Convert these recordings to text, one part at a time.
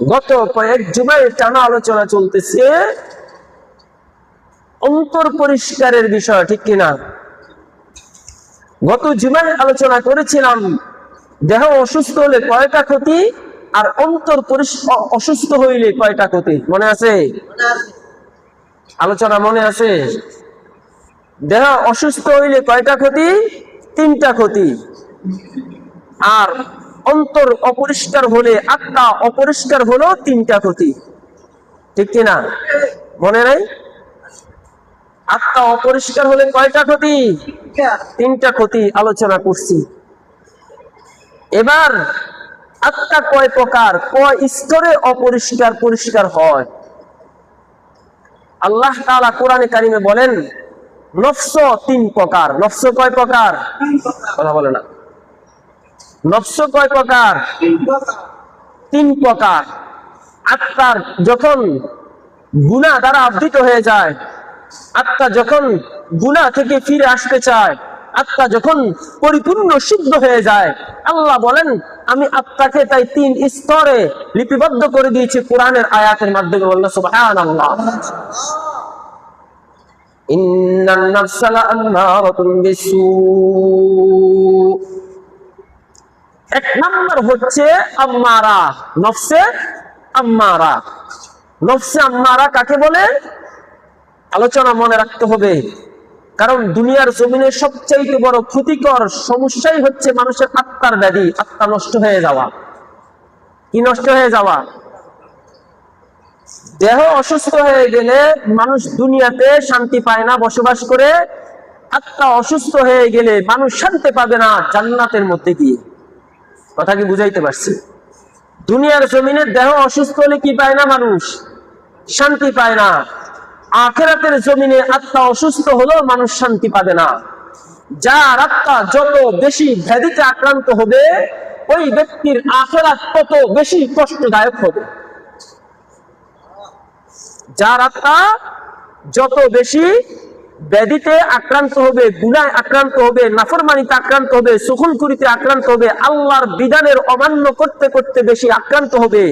গত কয়েক জুমায় টানা আলোচনা চলতেছে অন্তর পরিষ্কারের বিষয়, ঠিক কিনা? গত জুমায় আলোচনা করেছিলাম দেহ অসুস্থ হলে কয়টা ক্ষতি আর অন্তর অসুস্থ হইলে কয়টা ক্ষতি। মনে আছে? আলোচনা মনে আছে? দেহ অসুস্থ হইলে কয়টা ক্ষতি? 3টা ক্ষতি। আর অন্তর অপরিষ্কার হলে, আত্মা অপরিষ্কার হলো 3টা ক্ষতি, ঠিক কিনা? মনে নাই? আত্মা অপরিষ্কার হলে কয়টা ক্ষতি? 3টা ক্ষতি আলোচনা করছি। এবার আত্মা কয় প্রকার, কয় স্তরে অপরিষ্কার পরিষ্কার হয়? আল্লাহ তাআলা কোরআনে কারিমে বলেন নফস 3 প্রকার। নফস কয় প্রকার? কথা বলে না। নফস কয় প্রকার? 3 প্রকার। আত্মার যখন গুনাহ দ্বারা আবৃত হয়ে যায়, আত্মা যখন গুনাহ থেকে ফিরে আসতে চায়, আত্মা যখন পরিপূর্ণ শুদ্ধ হয়ে যায়, আল্লাহ বলেন আমি আত্মাকে তাই 3 স্তরে লিপিবদ্ধ করে দিয়েছি কোরআনের আয়াতের মাধ্যমে। বললেন সুবহানাল্লাহ। ইন্নান নাফসা লাআম্মারাতুন বিসূ। 1 নাম্বার হচ্ছে আম্মারা, নফসে আম্মারা। নফসে আম্মারা কাকে বলে? আলোচনা মনে রাখতে হবে, কারণ দুনিয়ার জমিনে সবচেয়ে বড় ক্ষতিকর সমস্যাই হচ্ছে মানুষের আত্মার ব্যাধি, আত্মা নষ্ট হয়ে যাওয়া। কি নষ্ট হয়ে যাওয়া? দেহ অসুস্থ হয়ে গেলে মানুষ দুনিয়াতে শান্তি পায় না বসবাস করে। আত্মা অসুস্থ হয়ে গেলে মানুষ শান্তি পাবে না জান্নাতের মধ্যে গিয়ে। কথা কি বুঝাইতে পারছি? দুনিয়ার জমিনে দেহ অসুস্থ হলে কি পায় না মানুষ? শান্তি পায় না। আখিরাতের জমিনে আত্মা অসুস্থ হলেও মানুষ শান্তি পাবে না। যার আত্মা যত বেশি ব্যাধিতে আক্রান্ত হবে, ওই ব্যক্তির আখিরাত তত বেশি কষ্টদায়ক হবে। যার আত্মা যত বেশি ব্যাধিতে আক্রান্ত হবে, গুনাহে আক্রান্ত হবে, নাফরমানিতে আক্রান্ত হবে, সুখুনকুরিতে আক্রান্ত হবে, আল্লাহর বিধানের অমান্য করতে করতে বেশি আক্রান্ত হবে,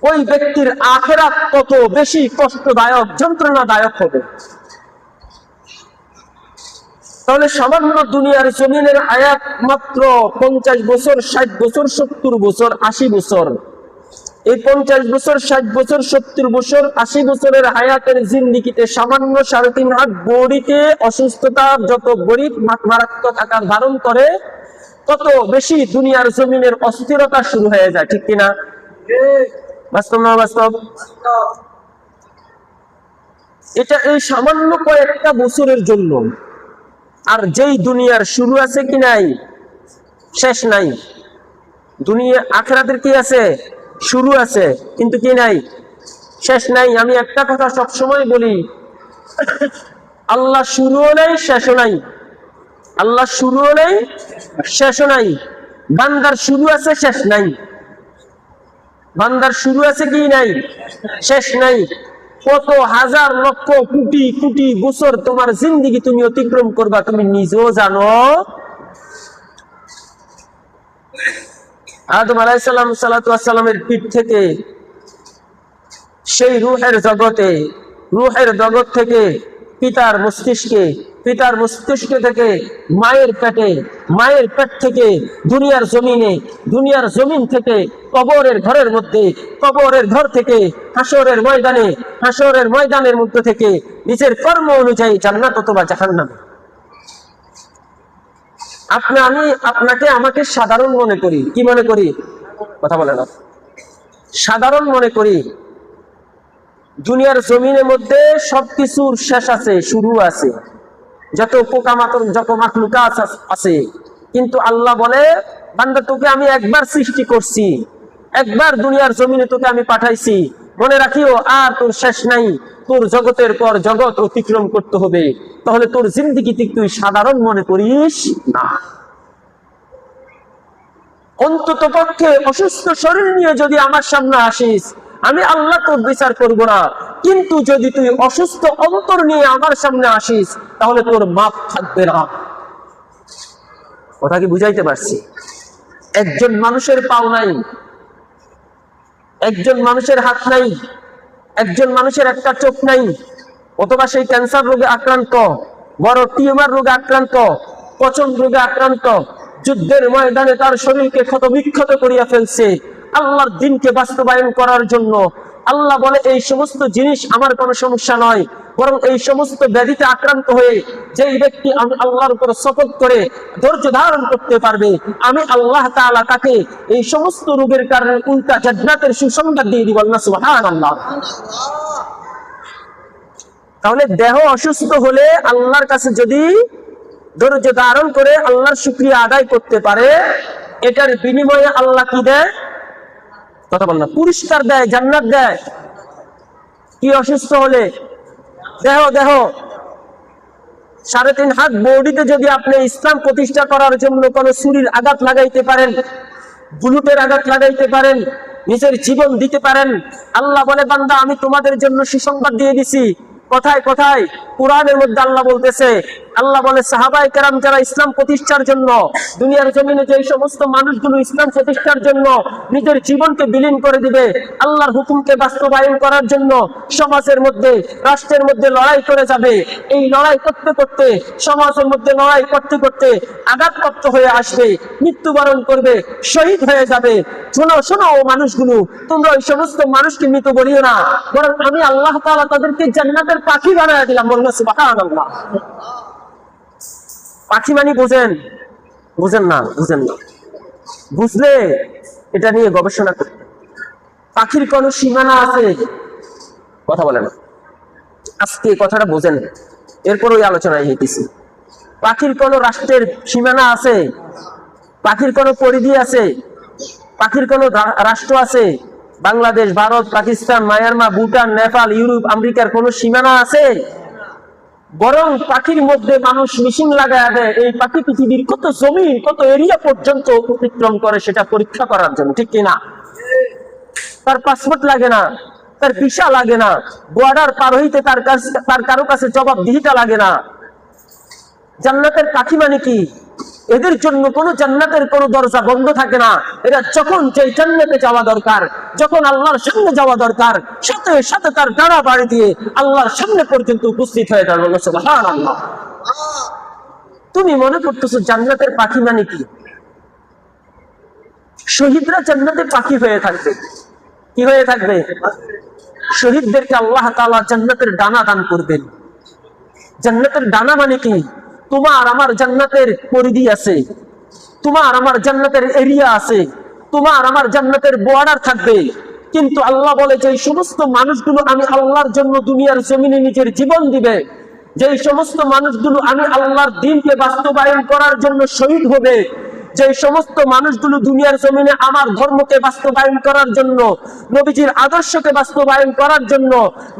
ওই ব্যক্তির আখিরাত তত বেশি কষ্টদায়ক, যন্ত্রণাদায়ক হবে। তাহলে সামান্য দুনিয়ার জমিনের হায়াত মাত্র 50 বছর, 60 বছর, 70 বছর, 80 বছর। এই 50 বছর, 60 বছর, 70 বছর, 80 বছরের হায়াতের জিন্দেগিতে সামান্য 3.5 হাত বডিতে অসুস্থতা যত গরিব মারাত্মক আকার ধারণ করে, তত বেশি দুনিয়ার জমিনের অস্থিরতা শুরু হয়ে যায়, ঠিক কিনা? বাস্তব না বাস্তব? এটা এই সামান্য কয়েকটা বছরের জন্য। আর যেই দুনিয়ার শুরু আছে কি নাই, শেষ নাই। দুনিয়া আখিরাতের কি আছে? শুরু আছে, কিন্তু কি নাই? শেষ নাই। আমি একটা কথা সব সময় বলি, আল্লাহ শুরুও নাই, শেষও নাই। আল্লাহ শুরুও নাই, শেষও নাই। বান্দার শুরু আছে, শেষ নাই। বান্দার শুরু আছে কি নাই? শেষ নাই। কত হাজার লক্ষ কোটি কোটি বছর তোমার জিন্দেগি তুমি অতিক্রম করবা, তুমি নিজেও জানো। আদম আলাইহিস সালাম সালাতু ওয়াস সালামের পিঠ থেকে সেই রূহের জগতে, রূহের জগৎ থেকে পিতার মস্তিষ্কে, পিতার মস্তিষ্ক থেকে মায়ের পেটে, মায়ের পেট থেকে দুনিয়ার জমিনে, দুনিয়ার জমিন থেকে কবরের ঘরের মধ্যে, কবরের ঘর থেকে হাসরের ময়দানে, হাসরের ময়দানের মধ্যে থেকে নিজের কর্ম অনুযায়ী জান্নাত অথবা জাহান্নাম। আমি আপনাকে আমাকে সাধারণ মনে করি। কি মনে করি? কথা বলে না। সাধারণ মনে করি। দুনিয়ার জমিনের মধ্যে সবকিছুর শেষ আছে, শুরু আছে। যত পোকামাকড়, যত মাখলুকাত আছে, কিন্তু আল্লাহ বলে বান্দা তোকে আমি একবার সৃষ্টি করছি, একবার দুনিয়ার জমিনে তোকে আমি পাঠাইছি, মনে রাখিও আর তোর শেষ নাই। তোর জগতের পর জগৎ অতিক্রম করতে হবে। তাহলে তোর জিন্দেগিতে তুই সাধারণ মনে করিস না। অন্তত পক্ষে অসুস্থ শরীর নিয়ে যদি আমার সামনে আসিস, আমি আল্লাহ তোর বিচার করব না। কিন্তু যদি তুই অসুস্থ অন্তর নিয়ে আমার সামনে আসিস, তাহলে তোর মাপ থাকবে না। কথা কি বুঝাইতে পারছি? একজন মানুষের পাও নাই, একজন মানুষের হাত নাই, একজন মানুষের একটা চোখ নাই, অথবা সেই ক্যান্সার রোগে আক্রান্ত, বড় টিউমার রোগে আক্রান্ত, পচন রোগে আক্রান্ত, যুদ্ধের ময়দানে তার শরীরকে ক্ষত বিক্ষত করিয়া ফেলছে আল্লাহর দিনকে বাস্তবায়ন করার জন্য। আল্লাহ বলে এই সমস্ত জিনিস আমার কোনো সমস্যা নয়, বরং এই সমস্ত ব্যাধিতে আক্রান্ত হয়ে যেই ব্যক্তি আমি আল্লাহর উপর শপথ করে ধৈর্য ধারণ করতে পারবে, আমি আল্লাহ তাআলা তাকে এই সমস্ত রোগের কারণে উল্টা জান্নাতের সুসংবাদ দিয়ে দিব। আল্লাহ সুবহানাল্লাহ। তাহলে দেহ অসুস্থ হলে আল্লাহর কাছে যদি ধৈর্য ধারণ করে আল্লাহর শুকরিয়া আদায় করতে পারে, এটার বিনিময়ে আল্লাহ কি দেয়? কথা বল না, পুরস্কার দেয়, জান্নাত দেয়। কি অসুস্থ হলে? দেহ 3.5 হাত বডিতে যদি আপনি ইসলাম প্রতিষ্ঠা করার জন্য কোন ছুরির আঘাত লাগাইতে পারেন, বুলেটের আঘাত লাগাইতে পারেন, নিজের জীবন দিতে পারেন, আল্লাহ বলে বান্দা আমি তোমাদের জন্য সুসংবাদ দিয়ে দিছি। কোথায় কোথায়? কুরআনের মধ্যে আল্লাহ বলতেছে, আল্লাহ বলে সাহাবায়ে কেরাম যারা ইসলাম প্রতিষ্ঠার জন্য দুনিয়ার জমিনে যে সমস্ত মানুষগুলো ইসলাম প্রতিষ্ঠার জন্য নিজের জীবনকে বিলীন করে দিবে, আল্লাহর হুকুমকে বাস্তবায়ন করার জন্য সমাজের মধ্যে, রাষ্ট্রের মধ্যে লড়াই করে যাবে, এই লড়াই করতে করতে, সমাজের মধ্যে লড়াই করতে করতে আঘাতপ্রাপ্ত হয়ে আসবে, মৃত্যুবরণ করবে, শহীদ হয়ে যাবে। শোনো শোনো ও মানুষগুলো, তোমরা ওই সমস্ত মানুষকে মৃত বলিও না, বরং আমি আল্লাহ তাআলা তাদেরকে জান্নাতের পাখি বানায় দিলাম। বলুন সুবহানাল্লাহ। পাখি মানে বোঝেন? বুঝেন না? বুঝলে এটা নিয়ে গবেষণা করতে। পাখির কোন সীমানা আছে? কথা বলে না। আজকে কথাটা বোঝেন, এরপর ওই আলোচনায় হইতেছি। পাখির কোন রাষ্ট্রের সীমানা আছে? পাখির কোন পরিধি আছে? পাখির কোন রাষ্ট্র আছে? বাংলাদেশ, ভারত, পাকিস্তান, মায়ানমার, ভুটান, নেপাল, ইউরোপ, আমেরিকার কোন সীমানা আছে? বরং পাখির মধ্যে মানুষ মেশিন লাগায় দেয়, এই পাখি পৃথিবীর কত জমি, কত এরিয়া পর্যন্ত অতিক্রম করে সেটা পরীক্ষা করার জন্য, ঠিক কিনা? তার পাসপোর্ট লাগে না, তার ভিসা লাগে না, বর্ডার পার হইতে তার কারো কাছে জবাবদিহিতা লাগে না। জান্নাতের পাখি মানে কি? এদের জন্য কোন জান্নাতের কোন দরজা বন্ধ থাকে না। এরা যখন যে জান্নাতে যাওয়া দরকার, যখন আল্লাহর সামনে যাওয়া দরকার, সাথে সাথে তার ডানা বাড়ি দিয়ে আল্লাহর সামনে পর্যন্ত উপস্থিত হয়ে যাবে। সুবহানাল্লাহ। তুমি মনে করতেছো জান্নাতের পাখি মানে কি? শহীদরা জান্নাতে পাখি হয়ে থাকবে। কি হয়ে থাকবে? শহীদদেরকে আল্লাহ তাআলা জান্নাতের ডানা দান করবেন। জান্নাতের ডানা মানে কি? তোমার আমার জান্নাতের পরিধি আছে, তোমার আমার জান্নাতের এরিয়া আছে, তোমার আমার জান্নাতের বর্ডার থাকবে। কিন্তু আল্লাহ বলে যে সমস্ত মানুষগুলো আমি আল্লাহর জন্য দুনিয়ার জমিনে নিজের জীবন দিবে, যে সমস্ত মানুষগুলো আমি আল্লাহর দ্বীনকে বাস্তবায়ন করার জন্য শহীদ হবে, যে সমস্ত মানুষগুলো দুনিয়ার জমিনে আমার ধর্মকে বাস্তবায়ন করার জন্য, নবীজির আদর্শকে বাস্তবায়ন করার জন্য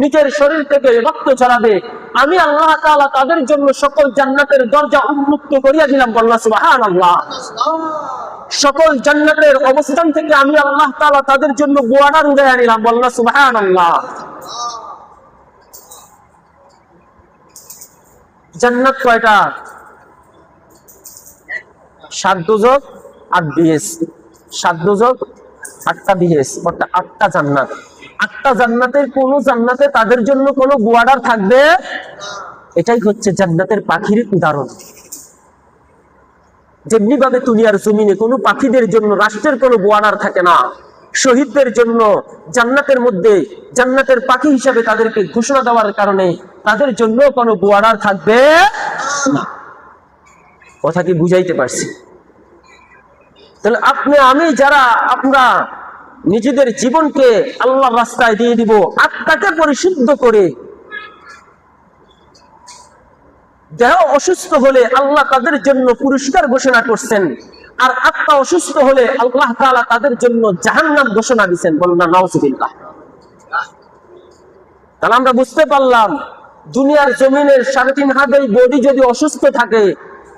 নিজের শরীর থেকে রক্ত ঝরাবে, আমি আল্লাহ তাআলা তাদের জন্য সকল জান্নাতের দরজা উন্মুক্ত করিয়া দিলাম। বললাম সুবহানাল্লাহ। সকল জান্নাতের অবস্থান থেকে আমি আল্লাহ তাআলা তাদের জন্য বর্ডার উড়াইয়া নিলাম। বললাম সুবহানাল্লাহ। জান্নাত কয়টা? 7 দোজখ 8 বিএস, 7 দোজখ 8টা বিএস, অর্থাৎ 8টা জান্নাত। 8টা জান্নাতের কোন জান্নাতে তাদের জন্য কোনো বর্ডার থাকবে? এটাই হচ্ছে জান্নাতের পাখির উদাহরণ। যেমনি ভাবে দুনিয়ার জমিনে কোনো পাখিদের জন্য রাষ্ট্রের কোনো বর্ডার থাকে না, শহীদদের জন্য জান্নাতের মধ্যে জান্নাতের পাখি হিসাবে তাদেরকে ঘোষণা দেওয়ার কারণে তাদের জন্য কোনো বর্ডার থাকবে না। কথা কি বুঝাইতে পারছি? তাহলে আপনি আমি যারা আমরা নিজেদের জীবনকে আল্লাহর রাস্তায় দিয়ে দিব, আত্মাকে পরিশুদ্ধ করে, দেহ অসুস্থ হলে আল্লাহ তাদের জন্য পুরস্কার ঘোষণা করছেন, আর আত্মা অসুস্থ হলে আল্লাহ তাআলা তাদের জন্য জাহান্নাম ঘোষণা দিচ্ছেন। বলুন না নাউজুবিল্লাহ। তাহলে আমরা বুঝতে পারলাম দুনিয়ার জমিনের 3.5 হাত এই বডি যদি অসুস্থ থাকে,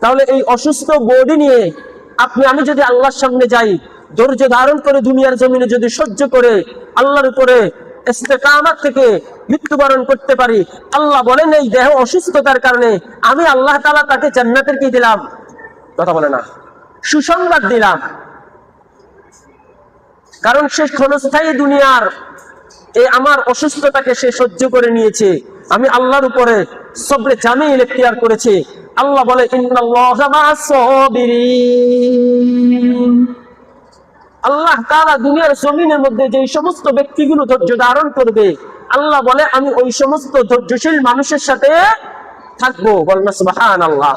তাহলে এই অসুস্থ বডি নিয়ে আপনি আমি যদি আল্লাহর সামনে যাই, ধৈর্য ধারণ করে দুনিয়ার জমিনে যদি সহ্য করে আল্লাহর উপরে ইস্তেকামত থেকে মৃত্যুবরণ করতে পারি, আল্লাহ বলেন এই দেহ অসুস্থতার কারণে আমি আল্লাহ তাআলা তাকে জান্নাতের কি দিলাম? কথা বলে না, সুসংবাদ দিলাম। কারণ সে ক্ষণস্থায়ী দুনিয়ার এই আমার অসুস্থতাকে সে সহ্য করে নিয়েছে, আমি আল্লাহর উপরে সবরে জামিল ইখতিয়ার করেছি। আল্লাহ বলে ইন্নাল্লাহা মা'আস সাবিরিন। আল্লাহ তাআলা দুনিয়ার জমিনের মধ্যে যে সমস্ত ব্যক্তিগুলো ধৈর্য ধারণ করবে, আল্লাহ বলে আমি ওই সমস্ত ধৈর্যশীল মানুষের সাথে থাকবো। বলেন সুবহানাল্লাহ।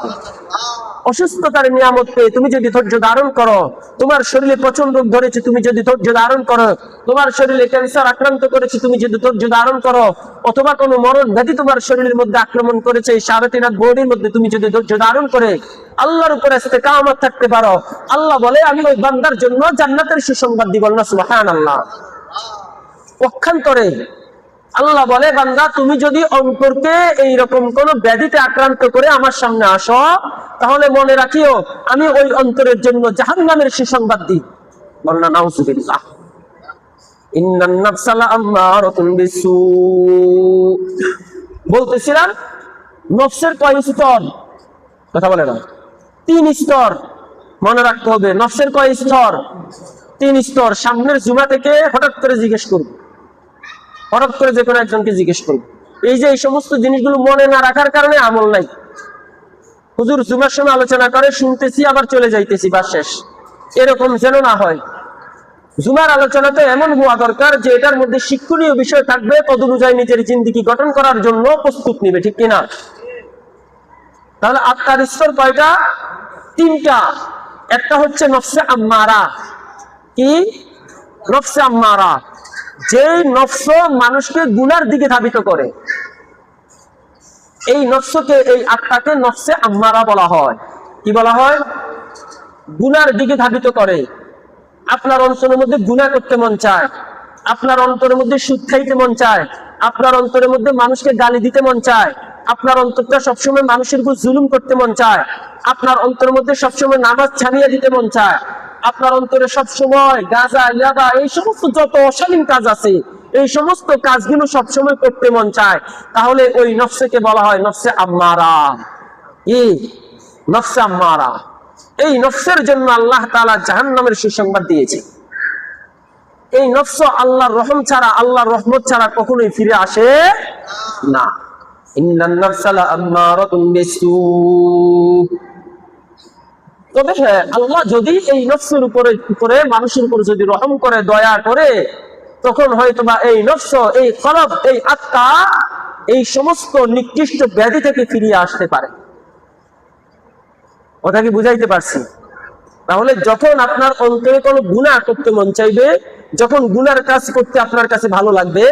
অসুস্থতার নিয়ামত পেয়ে তুমি যদি ধৈর্য ধারণ করো, তোমার শরীরে প্রচন্ড রোগ ধরেছে, তুমি যদি ধৈর্য ধারণ করো, তোমার শরীরে ক্যান্সার আক্রান্ত করেছে, তুমি যদি ধৈর্য ধারণ করো, অথবা কোনো মরণ ব্যাধি তোমার শরীরের মধ্যে আক্রমণ করেছে, এই 3.5 রাত বডির মধ্যে তুমি যদি ধৈর্য ধারণ করে আল্লাহর উপরে ইস্তেকামত থাকতে পারো, আল্লাহ বলে আমি ওই বান্দার জন্য জান্নাতের সুসংবাদ দিব। না সুবহানাল্লাহ। পক্ষান্তরে আল্লাহ বলে বান্দা তুমি যদি অন্তরকে এইরকম কোন ব্যাধিতে আক্রান্ত করে আমার সামনে আসো, তাহলে মনে রাখিও আমি ওই অন্তরের জন্য জাহান্নামের সুসংবাদ দিই। বলনা নাউযুবিল্লাহ। ইন্নান নাফসা লাআম্মারাতুন বিসু। বলতেছিলাম নফসের কয় স্তর? কথা বলে না। 3 স্তর মনে রাখতে হবে। নফসের কয় স্তর? 3 স্তর। সামনের জুমা থেকে হঠাৎ করে জিজ্ঞেস করব, হঠাৎ করে যে কোনো একজনকে জিজ্ঞেস করবো। এই যে এই সমস্ত জিনিসগুলো মনে না রাখার কারণে আমল নাই। হুজুর জুমার সময় আলোচনা করে শুনতেছি আবার চলে যাইতেছি, বা শেষ, এরকম যেন না হয়। জুমার আলোচনাতে এমন হওয়া দরকার যে এটার মধ্যে শিক্ষণীয় বিষয় থাকবে, তদনুযায়ী নিজের জিন্দেগি গঠন করার জন্য প্রস্তুত নিবে, ঠিক কিনা? তাহলে আত্মার স্তর কয়টা? 3টা। একটা হচ্ছে নফসে আম্মারা। কি? নফসে আম্মারা, যেই নফস মানুষকে গুনার দিকে ধাবিত করে। এই নফসকে, এই আত্মাকে নফসে আম্মারা বলা হয়। কি বলা হয়? গুনার দিকে ধাবিত করে। আপনার অন্তরের মধ্যে গুনাহ করতে মন চায়, আপনার অন্তরের মধ্যে সুদ খাইতে মন চায়, আপনার অন্তরের মধ্যে মানুষকে গালি দিতে মন চায়, আপনার অন্তরটা সবসময় মানুষের উপর জুলুম করতে মন চায়, আপনার অন্তরের মধ্যে সবসময় নামাজ ছাড়িয়ে দিতে মন চায়, আপনার অন্তরে সবসময় গাঁজা, ইয়াবা, এই সমস্ত যত অশালীন কাজ আছে, এই সমস্ত কাজগুলো সবসময় করতে মন চায়, তাহলে ওই নফসকে বলা হয় নফসে আম্মারা। কি? নফসে আম্মারা। এই নফসের জন্য আল্লাহ তাআলা জাহান্নামের সুসংবাদ দিয়েছে। এই নফস আল্লাহর রহম ছাড়া, আল্লাহর রহমত ছাড়া কখনোই ফিরে আসে না। ইন্নান নাফসা লাআম্মারাতুন বিসু। তবে হ্যাঁ, আল্লাহ যদি এই নফসের উপরে মানুষের উপর যদি রহম করে, দয়া করে, তখন হয়তোবা এই নফস, এই কলব, এই আত্মা এই সমস্ত নিকৃষ্ট ব্যাধি থেকে ফিরিয়ে আসতে পারে। কথা কি বুঝাইতে পারছি? তাহলে যখন আপনার অন্তরে কোনো গুনাহ করতে মন চাইবে, যখন গুনার কাজ করতে আপনার কাছে ভালো লাগবে,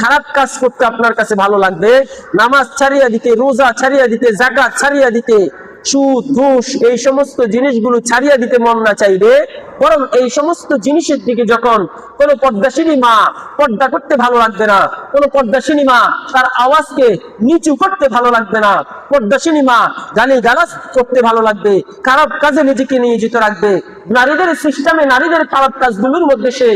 খারাপ কাজ করতে আপনার কাছে ভালো লাগবে, নামাজ ছাড়িয়ে দিতে, রোজা ছাড়িয়ে দিতে, যাকাত ছাড়িয়ে দিতে, সুদ ঘুষ এই সমস্ত জিনিসগুলো ছাড়িয়ে দিতে মন না চাইবে, বরং এই সমস্ত জিনিসের দিকে যখন কোনো পর্দাশিনী মা পর্দা করতে ভালো লাগবে না, কোনো পর্দাশিনী মা তার আওয়াজকে নিচু করতে ভালো লাগবে না, পর্দাশিনী মা গালি গালাজ করতে ভালো লাগবে, খারাপ কাজে নিজেকে নিয়োজিত রাখবে, নারীদের সিস্টেমে নারীদের খারাপ কাজগুলোর মধ্যে সে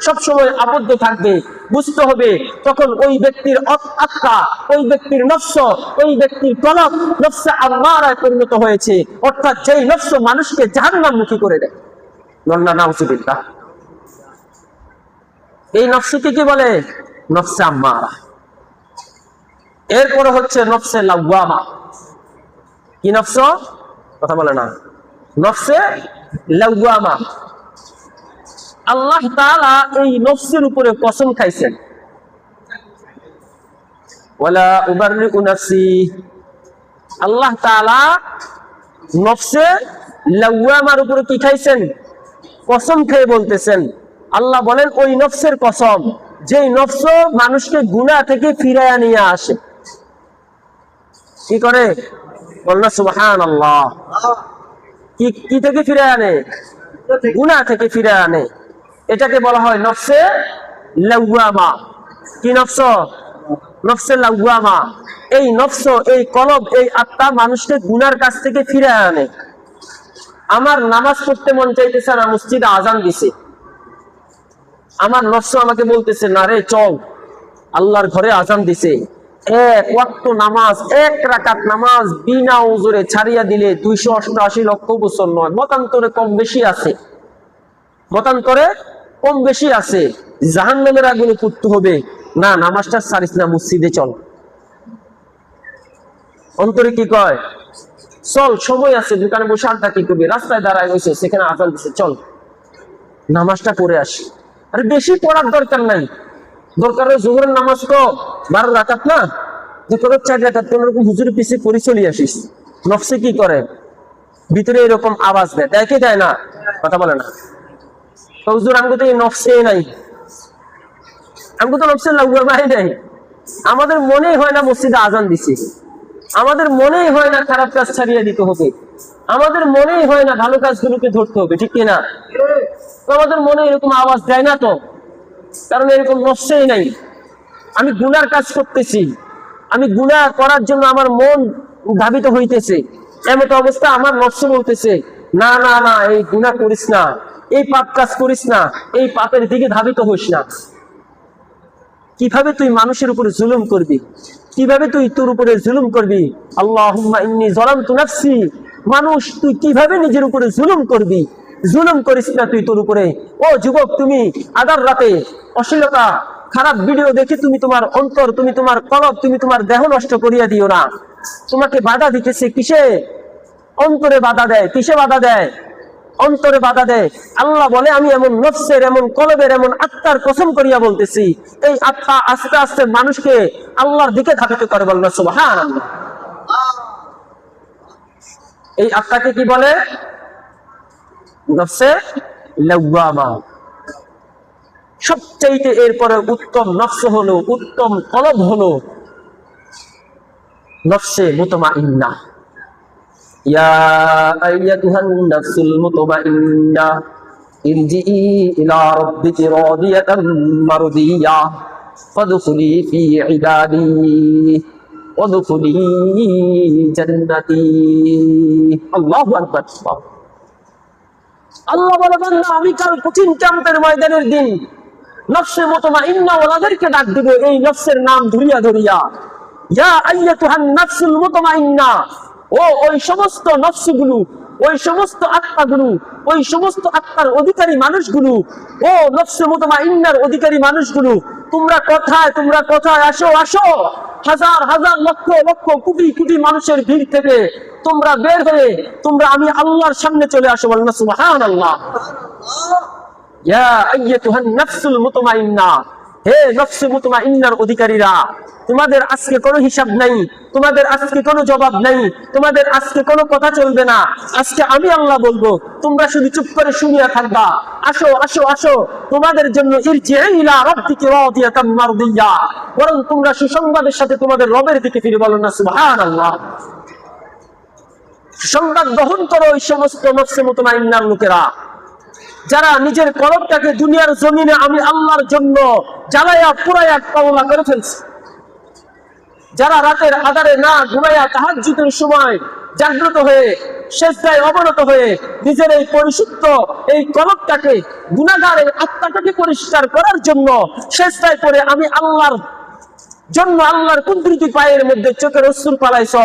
সবসময় আবদ্ধ থাকবে, বুঝতে হবে তখন ওই ব্যক্তির আত্মা, ওই ব্যক্তির নফস, ওই ব্যক্তির কলব নফসে আম্মারায় পরিণত হয়েছে, অর্থাৎ যেই নফস মানুষকে জাহান্নামমুখী করে দেয়। নাউযুবিল্লাহ। এই নফসকে কি বলে? নফসে আম্মারা। এরপরে হচ্ছে নফসে লাওয়ামা। কি নফস? কথা বলে না। নফসে লাওয়ামা। আল্লাহ তাআলা এই নফসের উপরে কসম খাইছেন, ওয়ালা উবাররিউ নাফসি। আল্লাহ তাআলা নফসে লাওয়ামার উপরে কি খাইছেন? কসম খেয়ে বলতেছেন। আল্লাহ বলেন ওই নফসের কসম, যেই নফস মানুষকে গুনাহ থেকে ফিরাইয়া নিয়ে আসে। কি করে? বলনা সুবহানাল্লাহ। কি থেকে ফিরে আনে? গুনাহ থেকে ফিরে আনে। এটাকে বলা হয় নফসে লাওয়ামা। কি নফস? নফসে লাওয়ামা। এই নফস, এই কলব, এই আত্মা মানুষকে গুনার কাছ থেকে ফিরে আনে। আমার নামাজ পড়তে মন চাইতেছে না, মসজিদে আজান দিছে, আমার নফস আমাকে বলতেছে না রে চল, আল্লাহর ঘরে আজান দিছে, এক ওয়াক্ত নামাজ, এক রাকাত নামাজ বিনা ওযরে ছাড়িয়া দিলে 288 লক্ষ বছর নয়, মতান্তরে কম বেশি আছে, মতান্তরে কম বেশি আছে, জাহান্নামের আগুনে পুড়তে হবে, না নামাজটা ছাড়িস না, মসজিদে চল। অন্তরে কি কয়, চল, সময় আছে, দোকানে বসে আড্ডা কি করবি, রাস্তায় দাঁড়ায় রয়েছে, সেখানে আজান দিচ্ছে, চল নামাজটা পড়ে আসি। আরে বেশি পড়ার দরকার নাই, দরকার জোহরের নামাজ তো 12 রাকাত না, যে কোনো 4 রাকাত কোনরকম হুজুরের পিছিয়ে পড়ে চলে আসিস। নফসে কি করে, ভিতরে এরকম আওয়াজ দেয়, দেয় কি দেয় না, কথা বলে না। হুজুর আমগো তো এই নফসে নাই, আমগো তো নফসে লাগুয়ার বাই নাই। আমাদের মনেই হয় না মসজিদে আজান দিছি, আমাদের মনেই হয় না খারাপ কাজ ছাড়িয়ে দিতে হবে, আমাদের মনেই হয় না ভালো কাজগুলোকে ধরতে হবে, ঠিক কিনা? আমাদের মনে এরকম আওয়াজ দেয় না তো, কারণ এরকম নফসেই নাই। আমি গুনার কাজ করতেছি, আমি গুনাহ করার জন্য আমার মন ধাবিত হইতেছে, এমন অবস্থা আমার নফস বলতেছে না না না, এই গুনাহ করিস না, এই পাপ কাজ করিস না, এই পাপের দিকে ধাবিত হইস না। কিভাবে তুই মানুষের উপরে জুলুম করবি, কিভাবে তুই তোর উপরে জুলুম করবি? আল্লাহুম্মা ইন্নী যালামতু নাফসি, মানুষ তুই কিভাবে নিজের উপরে জুলুম করবি? জুলুম করিস না তুই তোর উপরে। ও যুবক, তুমি আধার রাতে অশ্লীলতা খারাপ ভিডিও দেখে তুমি তোমার অন্তর, তুমি তোমার কলব, তুমি তোমার দেহ নষ্ট করিয়া দিও না। তোমাকে বাধা দিতেছে কিসে? অন্তরে বাধা দেয়। কিসে বাধা দেয়? অন্তরে বাধা দেয়। আল্লাহ বলে আমি এমন নফসের, এমন কলবের, এমন আত্মার কসম করিয়া বলতেছি, এই আত্মা আস্তে আস্তে মানুষকে আল্লাহর দিকে ধাবিত করে। বলনা সুবহানাল্লাহ। এই আত্মাকে কি বলে? নফসে লাওয়ামা। সবচাইতে এরপরে উত্তম নফস হলো, উত্তম কলব হলো নফসে মুতমাইন্না। ইয়া আইয়াতুহান নাফসুল মুতমাইন্না ইরজিই ইলা রাব্বিকি রাদিয়াতাম মারদিয়া ফাদখুলি ফি ইবাদি ওয়াদখুলি জান্নাতি। আল্লাহু আকবার। আল্লাহ বলে, বান্দা আমি কাল কঠিন কিয়ামতের ময়দানের দিন নফসে মুতমাইন্না ওয়ালাদেরকে ডাক দিব এই নফসের নাম ধরিয়া ধরিয়া। ইয়া আইয়াতুহান নাফসুল মুতমাইন্না, ও ওই সমস্ত নফসগুলো, ওই সমস্ত আত্মাগুলো, ওই সমস্ত আত্মার অধিকারী মানুষগুলো, ও নফসে মুতমাইন্নার অধিকারী মানুষগুলো, তোমরা কোথায়? তোমরা কোথায়? আসো আসো। হাজার হাজার লক্ষ লক্ষ কোটি কোটি মানুষের ভিড় থেকে তোমরা বের হয়ে তোমরা আমি আল্লাহর সামনে চলে আসো। বলেন সুবহানাল্লাহ। ইয়া আইয়াতুহান নাফসুল মুতমাইন্না, হে নফসে মুতমাইন্নার অধিকারীরা, তোমাদের আজকে কোনো হিসাব নাই, তোমাদের আজকে কোনো জবাব নাই, তোমাদের আজকে কোনো কথা চলবে না। আজকে আমি আল্লাহ বলবো, তোমরা শুধু চুপ করে শুনিয়া থাকবা। আসো আসো আসো, তোমাদের জন্য ইরজিই ইলা রাব্বিকি রাদিয়াতাম মারদিয়া, বরং তোমরা সুসংবাদের সাথে তোমাদের রবের দিকে ফিরে। বলো না সুবহানাল্লাহ। সংবাদ গ্রহণ করো ওই সমস্ত নফসে মুতমাইন্নার লোকেরা যারা নিজের কলবটাকে দুনিয়ার জমিনে আমি আল্লাহর জন্য জ্বালায়া পুরাইয়া কওলা করে ফেলছে, যারা রাতের আধারে না ঘুমাইয়া তাহাজ্জুদের সময় জাগ্রত হয়ে সেজদায় অবনত হয়ে নিজের এই পরিশুদ্ধ এই কলবটাকে, গুনাহগারের আত্মাটাকে পরিষ্কার করার জন্য সেজদায় পড়ে আমি আল্লাহর জন্য আল্লাহর কুদরতি পায়ের মধ্যে চোখের অশ্রু পালাইছ,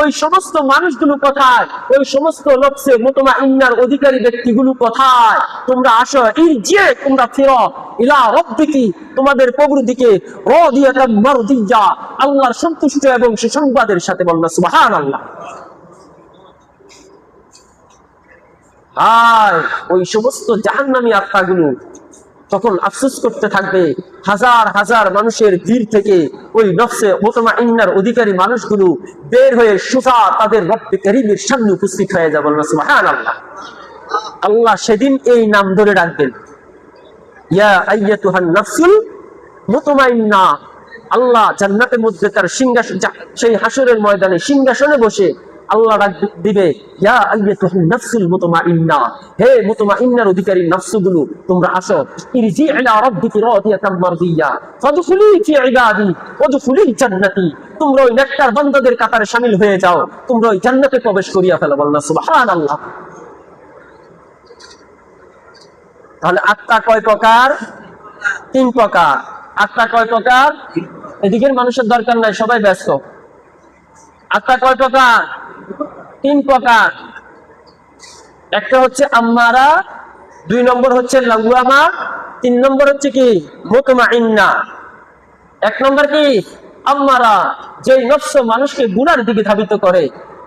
ওই সমস্ত মানুষগুলো কোথায়? ওই সমস্ত নফসে মুতমাইন্নার অধিকারী ব্যক্তিগুলো কোথায়? তোমরা আসো, ইরজিয়ে, তোমরা ফিরো ইলা রাব্বিকি, তোমাদের প্রভুর দিকে, রাদিয়াতাম মারদিয়া, আল্লাহর সন্তুষ্ট এবং সুসংবাদের সাথে। বলনা সুবহানাল্লাহ। হায় ওই সমস্ত জাহান্নামী আত্মাগুলো তখন আফসোস করতে থাকবে। হাজার হাজার মানুষের ভিড় থেকে ওই নফসে মুতমাইন্নার অধিকারী মানুষগুলো বের হয়ে সোজা তাদের রব্বে কারীমের সামনে উপস্থিত হয়ে যাবে। সুবহানাল্লাহ। আল্লাহ সেদিন এই নাম ধরে ডাকবেন, ইয়া আইয়াতুহান নাফসুল মুতমাইন্না। আল্লাহ জান্নাতের মধ্যে তার সিংহাসন, সেই হাসরের ময়দানে সিংহাসনে বসে আল্লাহ ডাক দিবে, ইয়া আইয়াতুহান নাফসুল মুতমাইন্না, হে মুতমাইন্নার অধিকারী নফসগুলো, তোমরা আসো, ইরজি ইলা রাব্বিকি রাদিয়াতাম মারদিয়া ফাদখুলি ফি ইবাদি ওয়াদখুলি জান্নাতি, তোমরা ওই নেককার বান্দাদের কাতারে শামিল হয়ে যাও, তোমরা ওই জান্নাতে প্রবেশ করিয়া ফেলো। বলনা সুবহানাল্লাহ। তাহলে আত্মা কয় প্রকার? 3 প্রকার। আত্মা কয় প্রকার? এদিকের মানুষের দরকার নাই, সবাই ব্যস্ত। আত্মা কয় প্রকার? 3 প্রকার। একটা হচ্ছে আম্মারা, 2 নম্বর হচ্ছে লাওয়ামা, তিন নম্বর হচ্ছে কি মুতমাইন্না, এক নম্বর কি আম্মারা, যে নফস মানুষকে গুনার দিকে ধাবিত করে।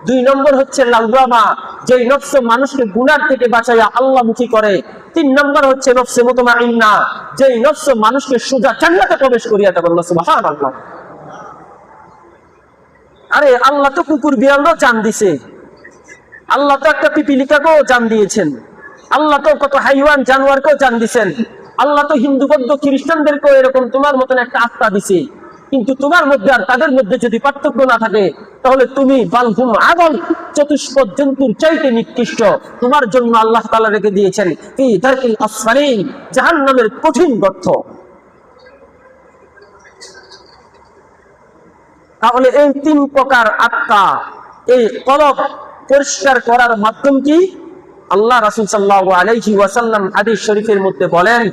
দুই নম্বর হচ্ছে লাওয়ামা, যে নফস মানুষকে গুনার থেকে বাঁচাইয়া আল্লাহমুখী করে। তিন নম্বর হচ্ছে নফসে মুতমাইন্না, যে নফস মানুষকে সোজা জান্নাতে প্রবেশ করিয়া দেয়। আল্লাহ সুবহানাল্লাহ। আরে আল্লাহ তো কুকুর বিড়ালও জান দিছে, আল্লাহ তো একটা পিপিলিকাকেও জান দিয়েছেন, আল্লাহ তো কত হাইওয়ান জানোয়ারকেও জান দিছেন, আল্লাহ তো হিন্দু বৌদ্ধ খ্রিস্টানদেরকেও এরকম তোমার মতন একটা আত্মা দিছে। কিন্তু তোমার মধ্যে আর তাদের মধ্যে যদি পার্থক্য না থাকে, তাহলে তুমি বালহুম আদল, চতুষ্পদ জন্তুর চাইতে নিকৃষ্ট। তোমার জন্য আল্লাহ তাআলা রেখে দিয়েছেন ফি দারকিল আসফালিন, জাহান্নামের কঠিন গর্ত। তাহলে এই তিন প্রকার আত্মা, এই কলব পরিষ্কার করার মাধ্যম কি? আল্লাহ রাসূল সাল্লাল্লাহু আলাইহি ওয়াসাল্লাম হাদিস শরীফের মধ্যে বলেন,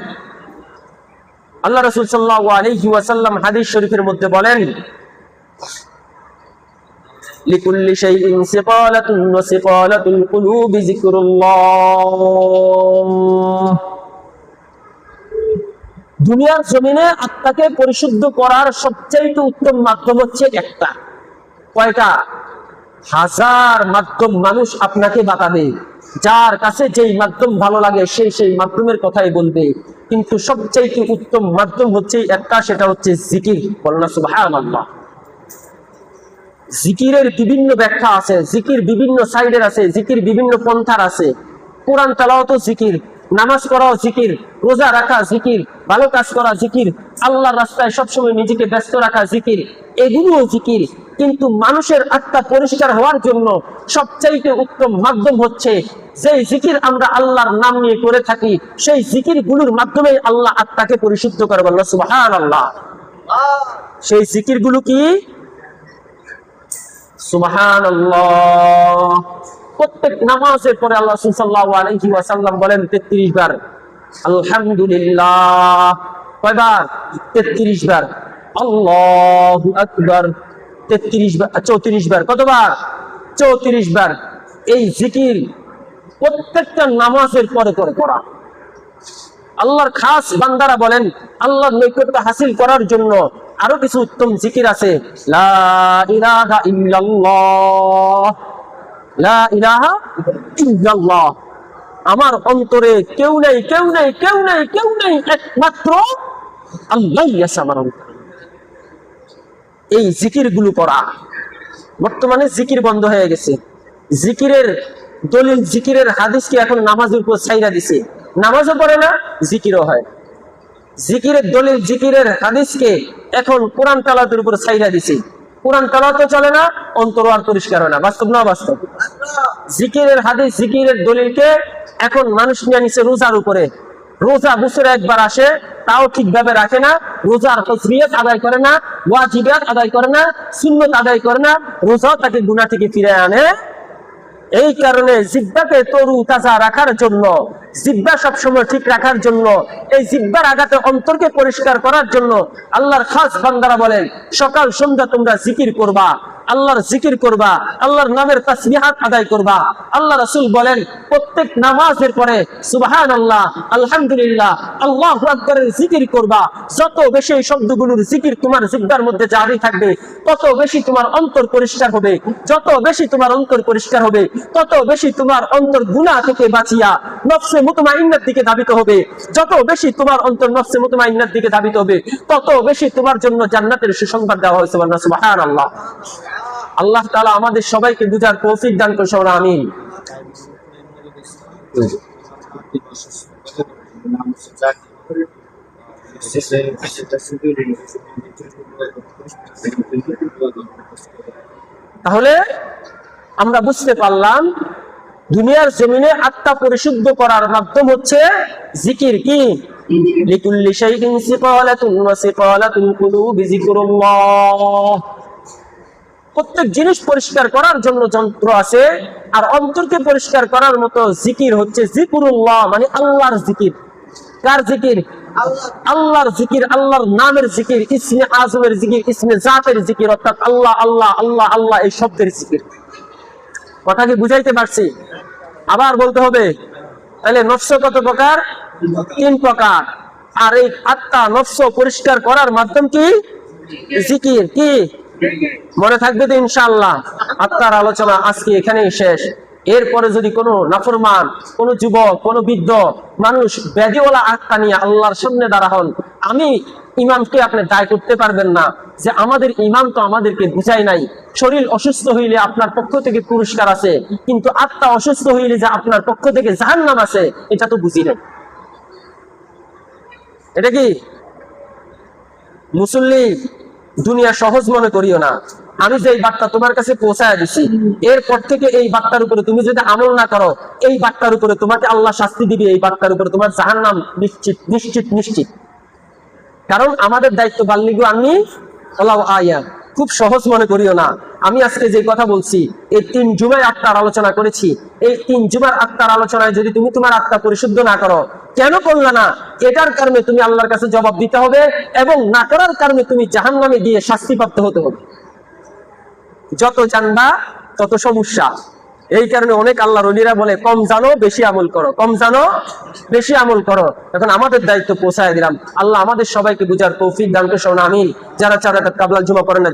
আল্লাহ রাসূল সাল্লাল্লাহু আলাইহি ওয়াসাল্লাম হাদিস শরীফের মধ্যে বলেন, লিকুল্লি শাইইন সিকালাতুন ওয়া সিকালাতুল কুলুবি যিকরুল্লাহ। দুনিয়ার জমিনে আত্মাকে পরিশুদ্ধ করার সবচেয়ে উত্তম মাধ্যম হচ্ছে একটা। কয়টা? হাজার মাধ্যম মানুষ আপনাকে বাতাবে, যার কাছে যেই মাধ্যম ভালো লাগে সেই মাধ্যমের কথাই বলবে, কিন্তু সবচেয়ে উত্তম মাধ্যম হচ্ছে একটা, সেটা হচ্ছে জিকির। বলনা সুবহানাল্লাহ। জিকিরের বিভিন্ন ব্যাখ্যা আছে, জিকির বিভিন্ন সাইডের আছে, জিকির বিভিন্ন পন্থার আছে। কোরআন তেলাওয়াত জিকির, নামাজ পড়াও জিকির, রোজা রাখা জিকির, ভালো কাজ করা জিকির, আল্লাহর রাস্তায় সবসময় নিজেকে ব্যস্ত রাখা জিকির, এগুলোও জিকির। কিন্তু মানুষের আত্মা পরিষ্কার হওয়ার জন্য সবচাইতে উত্তম মাধ্যম হচ্ছে যেই জিকির আমরা আল্লাহর নাম নিয়ে করে থাকি, সেই জিকির গুলোর মাধ্যমে আল্লাহ আত্মাকে পরিশুদ্ধ করে। আল্লাহ সুবহানাল্লাহ। সেই জিকির গুলো কি? সুবহানাল্লাহ। প্রত্যেক নামাজের পরে আল্লাহ সাল্লাল্লাহু আলাইহি ওয়াসাল্লাম বলেন 33 বার আলহামদুলিল্লাহ। কয়বার? 33 বার। আল্লাহু আকবার 33 বার, 34 বার। কতবার? 34 বার। এই জিকির প্রত্যেকটা নামাজের পরে পরে করা। আল্লাহর খাস বান্দারা বলেন আল্লাহর নৈকট্য হাসিল করার জন্য আরো কিছু উত্তম জিকির আছে। লা ইলাহা ইল্লাল্লাহ, লা ইলাহা ইল্লাল্লাহ। আমার অন্তরে কেউ নেই, কেউ নেই, কেউ নেই, কেউ নেই, একমাত্র আল্লাহই আছে আমার অন্তরে। এই জিকির গুলো করা। বর্তমানে জিকির বন্ধ হয়ে গেছে। জিকিরের দলিল, জিকিরের হাদিস কি এখন নামাজের উপর ছাইরা দিছে। নামাজও পড়ে না, জিকিরও হয়। জিকিরের দলিল, জিকিরের হাদিসকে এখন কোরআন তেলাওয়াতের উপর ছাইরা দিছে। কোরআন তেলাওয়াতও চলে না, অন্তর আর পরিষ্কার হয় না। বাস্তব না বাস্তব? জিকিরের হাদিস, জিকিরের দলিলকে এখন মানুষ নিয়ে নিছে রোজার উপরে। রোজা বছরে একবার আসে, তাও ঠিকভাবে রাখে না, রোজার ফরজিয়ত আদায় করে না, ওয়াজিবাত আদায় করে না, সুন্নত আদায় করে না, রোজাও তাকে গুনাহ থেকে ফিরে আনে। এই কারণে জিহ্বাকে তরু তাজা রাখার জন্য, জিহ্বা সবসময় ঠিক রাখার জন্য, এই জিহ্বার আঘাতে অন্তরকে পরিষ্কার করার জন্য আল্লাহর খাস বান্দারা বলেন সকাল সন্ধ্যা তোমরা জিকির করবা, আল্লাহর জিকির করবা, আল্লাহর নামের তাসবিহাত আদায় করবা। আল্লাহ রাসূল বলেন প্রত্যেক নামাজের পরে সুবহানাল্লাহ, আলহামদুলিল্লাহ, আল্লাহু আকবারের জিকির করবা। যত বেশি এই শব্দগুলোর জিকির তোমার জিহ্বার মধ্যে জারি থাকবে, তত বেশি তোমার অন্তর পরিষ্কার হবে। যত বেশি তোমার অন্তর পরিষ্কার হবে, তত বেশি তোমার অন্তর গুনাহ থেকে বাঁচিয়া নফসে মুতমাইন্নার দিকে ধাবিত হবে। যত বেশি তোমার অন্তর নফসে মুতমাইন্নার দিকে ধাবিত হবে, তত বেশি তোমার জন্য জান্নাতের সুসংবাদ দেওয়া হয়েছে। সুবহানাল্লাহ। আল্লাহ তাআলা আমাদের সবাইকে বুঝার তৌফিক দান করুন। আমিন। তাহলে আমরা বুঝতে পারলাম দুনিয়ার জমিনে আত্মা পরিশুদ্ধ করার মাধ্যম হচ্ছে জিকির। কি? লিকুল্লি শাইইন সিকালাতুন ওয়া সিকালাতুল কুলুবি যিকরুল্লাহ। প্রত্যেক জিনিস পরিষ্কার করার জন্য যন্ত্র আছে, আর অন্তরকে পরিষ্কার করার মতো জিকির হচ্ছে যিকরুল্লাহ, মানে আল্লাহর জিকির। কার জিকির? আল্লাহর জিকির, আল্লাহর নামের জিকির, ইসমে আযমের জিকির, ইসমে জাতের জিকির, অর্থাৎ আল্লাহ আল্লাহ আল্লাহ আল্লাহ এই শব্দের জিকির। কথা কি বুঝাইতে পারছি? আবার বলতে হবে। তাহলে নফস কত প্রকার? 3 প্রকার। আর এই আত্মা নফস পরিষ্কার করার মাধ্যম কি? জিকির। কি মনে থাকবে তো ইনশাআল্লাহ? আত্মার আলোচনা আজকে এখানেই শেষ। এরপরে যদি কোনো নাফরমান, কোনো যুবক, কোনো বৃদ্ধ মানুষ ব্যাধিওয়ালা আত্মা নিয়ে আল্লাহর সামনে দাঁড়া হন, আমি ইমামকে আপনি দায় করতে পারবেন না যে আমাদের ইমাম তো আমাদেরকে বুঝায় নাই। শরীর অসুস্থ হইলে আপনার পক্ষ থেকে পুরস্কার আছে, কিন্তু আত্মা অসুস্থ হইলে যে আপনার পক্ষ থেকে জাহান্নাম আছে, এটা তো বুঝি নাই। এটা কি মুসল্লি? দুনিয়া সহজ মনে করিও না। আমি যে বার্তা তোমার কাছে পৌঁছায় দিছি, এরপর থেকে এই বার্তার উপরে তুমি যদি আমল না করো, এই বার্তার উপরে তোমাকে আল্লাহ শাস্তি দিবে, এই বার্তার উপরে তোমার জাহান্নাম নিশ্চিত নিশ্চিত নিশ্চিত। কারণ আমাদের দায়িত্ব বাল্লিগু আননি আল্লাহ আয়া। খুব সহজ মনে করিও না। আমি আজকে যে কথা বলছি, এই 3 জুমায় আত্মার আলোচনা করেছি। এই 3 জুমার আত্মার আলোচনায় যদি তুমি তোমার আত্মা পরিশুদ্ধ না করো, কেন করলে না, এটার কারণে তুমি আল্লাহর কাছে জবাব দিতে হবে, এবং না করার কারণে তুমি জাহান্নামে গিয়ে শাস্তিপ্রাপ্ত হতে হবে। যত জানবা তত সমস্যা। এই কারণে অনেক আল্লাহর ওলিরা বলে কম জানো বেশি আমল করো, কম জানো বেশি আমল করো। এখন আমাদের দায়িত্ব পৌঁছায় দিলাম। আল্লাহ আমাদের সবাইকে বুঝার তৌফিক দান করুন, আমিন। যারা 4 রাকাত কাবলা জুমা পড়েন না